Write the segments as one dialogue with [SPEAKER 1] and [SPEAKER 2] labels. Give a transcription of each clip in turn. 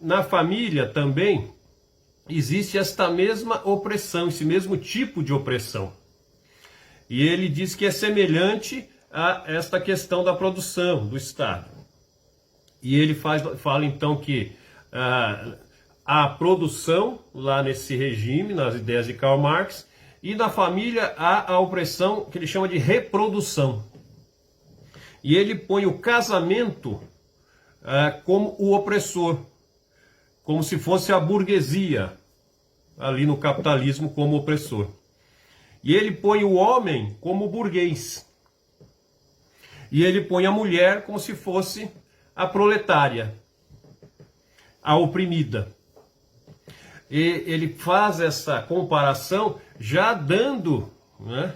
[SPEAKER 1] na família também existe esta mesma opressão, esse mesmo tipo de opressão. E ele diz que é semelhante a esta questão da produção do Estado. E ele fala então que há produção lá nesse regime, nas ideias de Karl Marx, e na família há a opressão que ele chama de reprodução. E ele põe o casamento como o opressor, como se fosse a burguesia, ali no capitalismo, como opressor. E ele põe o homem como burguês. E ele põe a mulher como se fosse a proletária, a oprimida. E ele faz essa comparação já dando, né,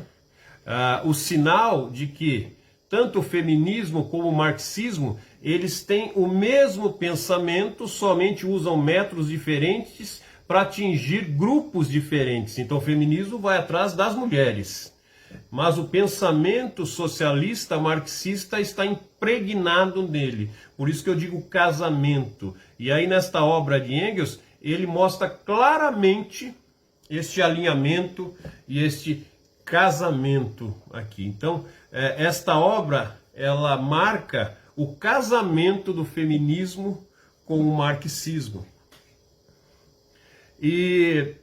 [SPEAKER 1] o sinal de que tanto o feminismo como o marxismo, eles têm o mesmo pensamento, somente usam métodos diferentes para atingir grupos diferentes. Então o feminismo vai atrás das mulheres, mas o pensamento socialista, marxista está impregnado nele. Por isso que eu digo casamento. E aí nesta obra de Engels, ele mostra claramente este alinhamento e este casamento aqui. Então, esta obra, ela marca o casamento do feminismo com o marxismo. E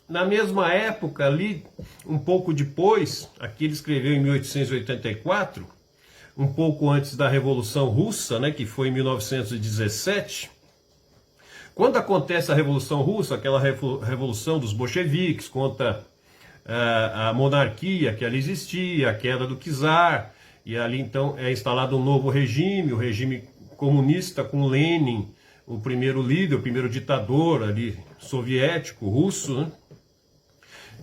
[SPEAKER 1] na mesma época ali, um pouco depois, aqui ele escreveu em 1884, um pouco antes da Revolução Russa, né, que foi em 1917, quando acontece a Revolução Russa, aquela revolução dos bolcheviques contra a monarquia que ali existia, a queda do czar, e ali então é instalado um novo regime, o regime comunista com Lenin, o primeiro líder, o primeiro ditador ali soviético, russo, né?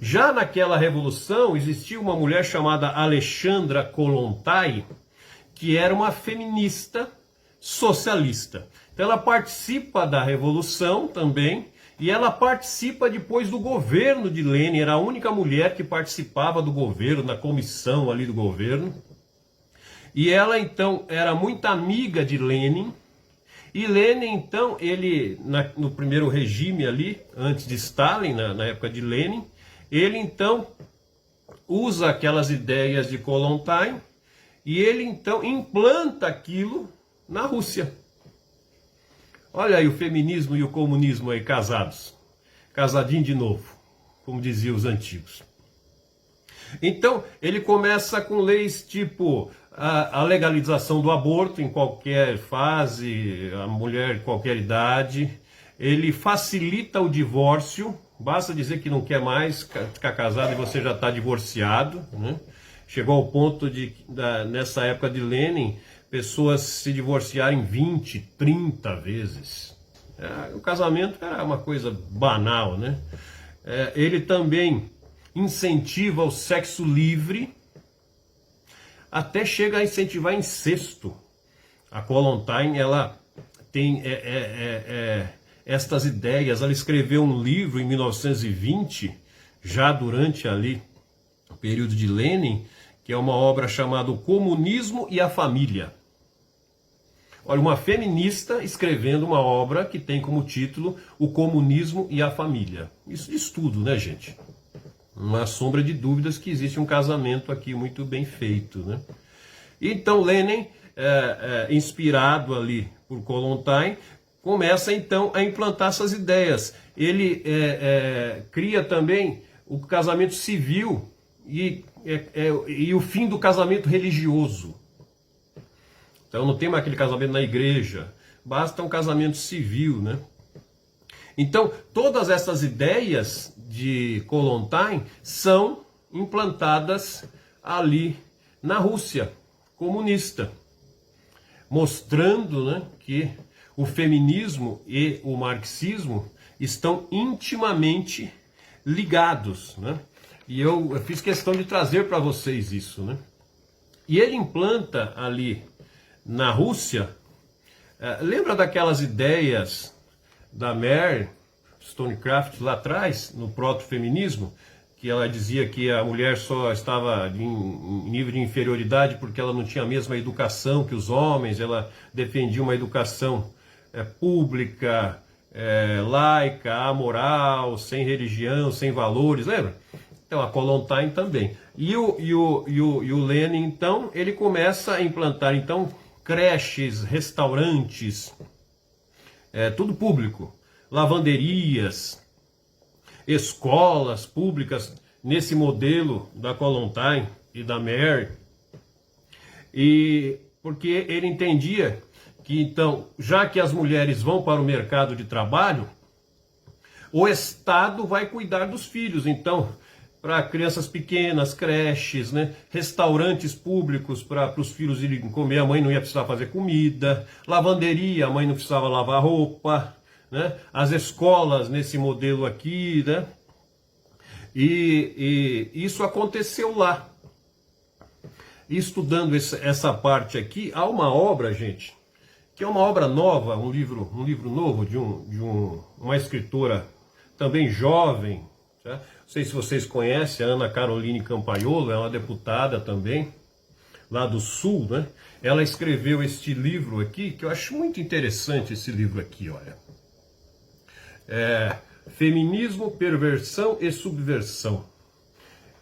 [SPEAKER 1] Já naquela revolução existia uma mulher chamada Alexandra Kollontai, que era uma feminista socialista. Então ela participa da revolução também, e ela participa depois do governo de Lenin, era a única mulher que participava do governo, na comissão ali do governo. E ela então era muito amiga de Lenin, e Lenin então, ele no primeiro regime ali, antes de Stalin, na época de Lenin, ele então usa aquelas ideias de Kollontai, e ele então implanta aquilo na Rússia. Olha aí o feminismo e o comunismo aí casados, casadinho de novo, como diziam os antigos. Então ele começa com leis tipo a legalização do aborto em qualquer fase, a mulher em qualquer idade. Ele facilita o divórcio, basta dizer que não quer mais ficar casado e você já está divorciado, né? Chegou ao ponto de, nessa época de Lenin, pessoas se divorciarem 20, 30 vezes. O casamento era uma coisa banal, né? Ele também incentiva o sexo livre, até chega a incentivar incesto. A Kollontai, ela tem estas ideias. Ela escreveu um livro em 1920, já durante ali o período de Lenin, que é uma obra chamada O Comunismo e a Família. Olha, uma feminista escrevendo uma obra que tem como título O Comunismo e a Família. Isso diz tudo, né, gente? Uma sombra de dúvidas que existe um casamento aqui muito bem feito, né? Então Lenin, inspirado ali por Kollontai, começa então a implantar essas ideias. Ele cria também o casamento civil e o fim do casamento religioso. Então não tem mais aquele casamento na igreja, basta um casamento civil, né? Então todas essas ideias de Kollontai são implantadas ali na Rússia comunista, mostrando, né, que o feminismo e o marxismo estão intimamente ligados, né? E eu fiz questão de trazer para vocês isso, né? E ele implanta ali na Rússia, lembra daquelas ideias da Mary Wollstonecraft lá atrás, no proto-feminismo, que ela dizia que a mulher só estava em nível de inferioridade porque ela não tinha a mesma educação que os homens, ela defendia uma educação pública, laica, amoral, sem religião, sem valores, lembra? Então a Kollontai também. E o Lenin, então, ele começa a implantar, então, creches, restaurantes, tudo público, lavanderias, escolas públicas, nesse modelo da Kollontai e da Mary, e porque ele entendia que, então, já que as mulheres vão para o mercado de trabalho, o Estado vai cuidar dos filhos. Então, para crianças pequenas, creches, né, restaurantes públicos para os filhos irem comer, a mãe não ia precisar fazer comida, lavanderia, a mãe não precisava lavar roupa, né, as escolas nesse modelo aqui, né, e isso aconteceu lá. Estudando essa parte aqui, há uma obra, gente, que é uma obra nova, um livro novo de uma escritora também jovem, tá? Não sei se vocês conhecem, a Ana Caroline Campaiolo, é uma deputada também, lá do Sul, né? Ela escreveu este livro aqui, que eu acho muito interessante esse livro aqui, olha. Feminismo, Perversão e Subversão.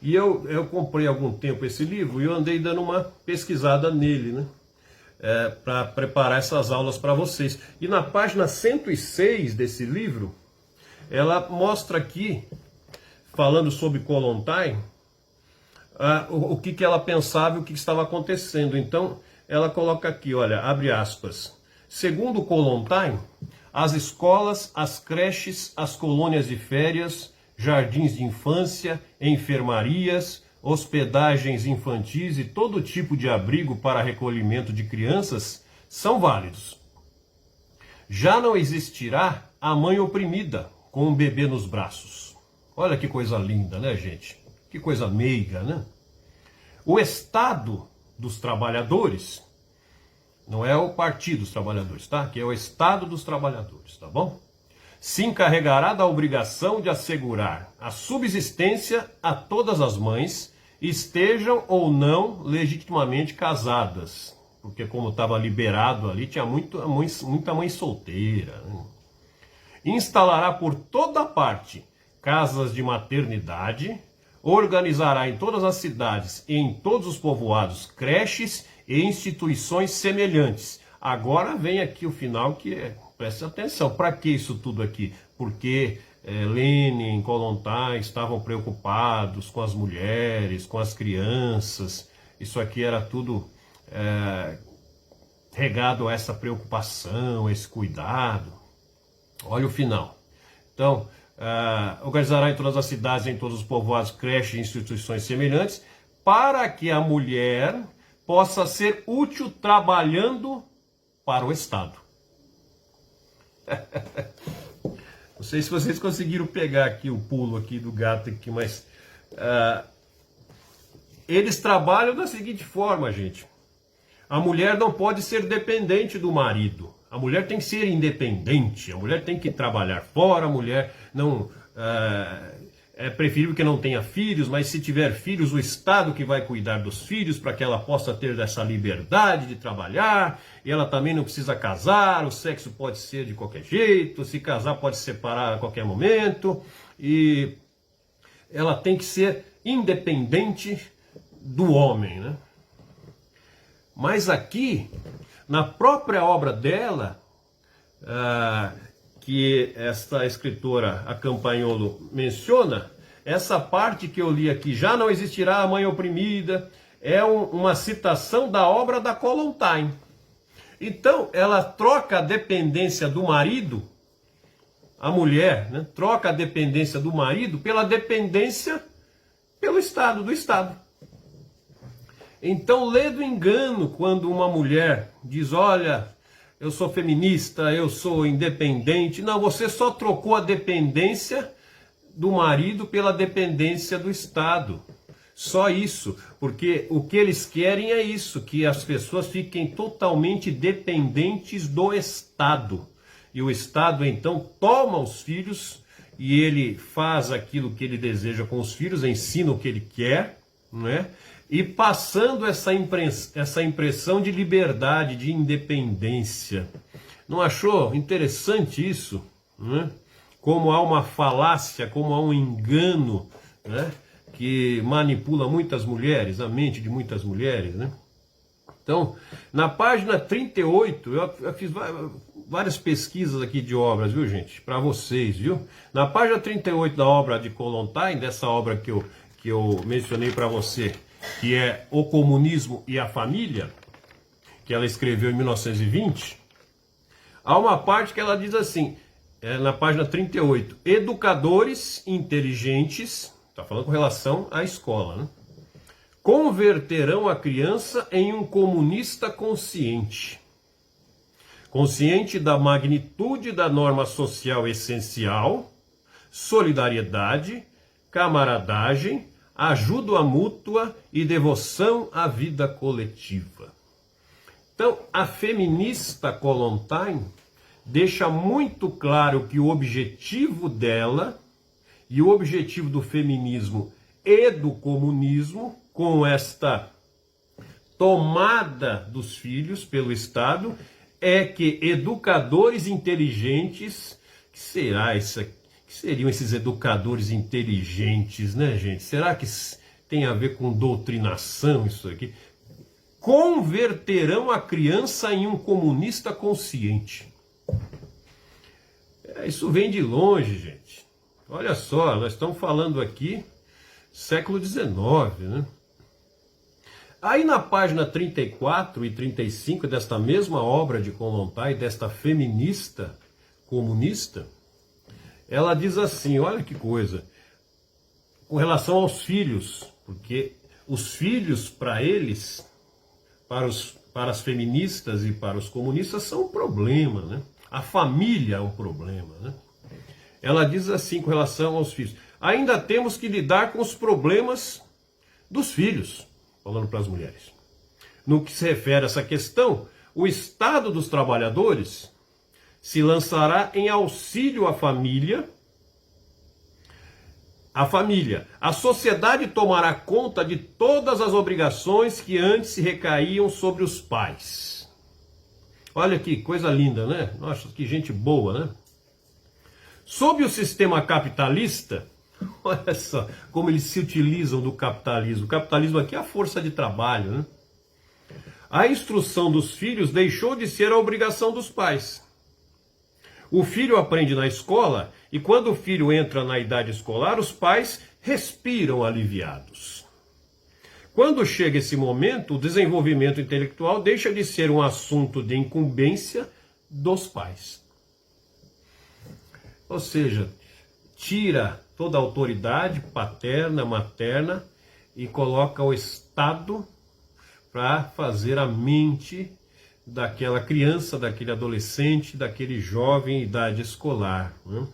[SPEAKER 1] E eu comprei há algum tempo esse livro e eu andei dando uma pesquisada nele, né? Para preparar essas aulas para vocês. E na página 106 desse livro, ela mostra aqui, falando sobre Kollontai, o que ela pensava e o que estava acontecendo. Então, ela coloca aqui, olha, abre aspas. Segundo Kollontai, as escolas, as creches, as colônias de férias, jardins de infância, enfermarias, hospedagens infantis e todo tipo de abrigo para recolhimento de crianças são válidos. Já não existirá a mãe oprimida com um bebê nos braços. Olha que coisa linda, né, gente? Que coisa meiga, né? O Estado dos Trabalhadores, não é o Partido dos Trabalhadores, tá? Que é o Estado dos Trabalhadores, tá bom? Se encarregará da obrigação de assegurar a subsistência a todas as mães, estejam ou não legitimamente casadas. Porque como estava liberado ali, tinha muita mãe solteira, né? Instalará por toda parte casas de maternidade, organizará em todas as cidades e em todos os povoados creches e instituições semelhantes. Agora vem aqui o final que preste atenção. Para que isso tudo aqui? Porque Lenin, Kollontai estavam preocupados com as mulheres, com as crianças. Isso aqui era tudo regado a essa preocupação, a esse cuidado. Olha o final. Então, organizará em todas as cidades, em todos os povoados, creches e instituições semelhantes, para que a mulher possa ser útil trabalhando para o Estado. Não sei se vocês conseguiram pegar aqui o pulo aqui do gato aqui, mas eles trabalham da seguinte forma, gente. A mulher não pode ser dependente do marido. A mulher tem que ser independente. A mulher tem que trabalhar fora. A mulher não é preferível que não tenha filhos, mas se tiver filhos, o Estado que vai cuidar dos filhos para que ela possa ter essa liberdade de trabalhar. E ela também não precisa casar. O sexo pode ser de qualquer jeito. Se casar, pode se separar a qualquer momento. E ela tem que ser independente do homem, né? Mas aqui, na própria obra dela, que esta escritora, a Campaiolo, menciona, essa parte que eu li aqui, já não existirá a mãe oprimida, é uma citação da obra da Kollontai. Então, ela troca a dependência do marido, a mulher, né, troca a dependência do marido pela dependência pelo Estado, do Estado. Então, lê do engano quando uma mulher diz, olha, eu sou feminista, eu sou independente. Não, você só trocou a dependência do marido pela dependência do Estado. Só isso, porque o que eles querem é isso, que as pessoas fiquem totalmente dependentes do Estado. E o Estado, então, toma os filhos e ele faz aquilo que ele deseja com os filhos, ensina o que ele quer, não é? E passando essa impressão de liberdade, de independência. Não achou interessante isso? Né? Como há uma falácia, como há um engano, né? Que manipula muitas mulheres, a mente de muitas mulheres, né? Então, na página 38, eu fiz várias pesquisas aqui de obras, viu, gente? Para vocês, viu? Na página 38 da obra de Kollontai, dessa obra que eu mencionei para você, que é O Comunismo e a Família, que ela escreveu em 1920, há uma parte que ela diz assim, na página 38, educadores inteligentes, está falando com relação à escola, né? Converterão a criança em um comunista consciente. Consciente da magnitude da norma social essencial, solidariedade, camaradagem, ajuda mútua e devoção à vida coletiva. Então, a feminista Kollontai deixa muito claro que o objetivo dela e o objetivo do feminismo e do comunismo, com esta tomada dos filhos pelo Estado, é que educadores inteligentes, que seriam esses educadores inteligentes, né, gente? Será que tem a ver com doutrinação isso aqui? Converterão a criança em um comunista consciente. Isso vem de longe, gente. Olha só, nós estamos falando aqui século XIX, né? Aí na página 34 e 35 desta mesma obra de Kollontai, desta feminista comunista, ela diz assim, olha que coisa, com relação aos filhos, porque os filhos para eles, para as feministas e para os comunistas são um problema, né? A família é um problema, né? Ela diz assim com relação aos filhos, ainda temos que lidar com os problemas dos filhos, falando para as mulheres. No que se refere a essa questão, o Estado dos Trabalhadores se lançará em auxílio à família. A sociedade tomará conta de todas as obrigações que antes recaíam sobre os pais. Olha que coisa linda, né? Nossa, que gente boa, né? Sob o sistema capitalista, olha só como eles se utilizam do capitalismo. O capitalismo aqui é a força de trabalho, né? A instrução dos filhos deixou de ser a obrigação dos pais. O filho aprende na escola e quando o filho entra na idade escolar, os pais respiram aliviados. Quando chega esse momento, o desenvolvimento intelectual deixa de ser um assunto de incumbência dos pais. Ou seja, tira toda a autoridade paterna, materna e coloca o Estado para fazer a mente daquela criança, daquele adolescente, daquele jovem em idade escolar, né?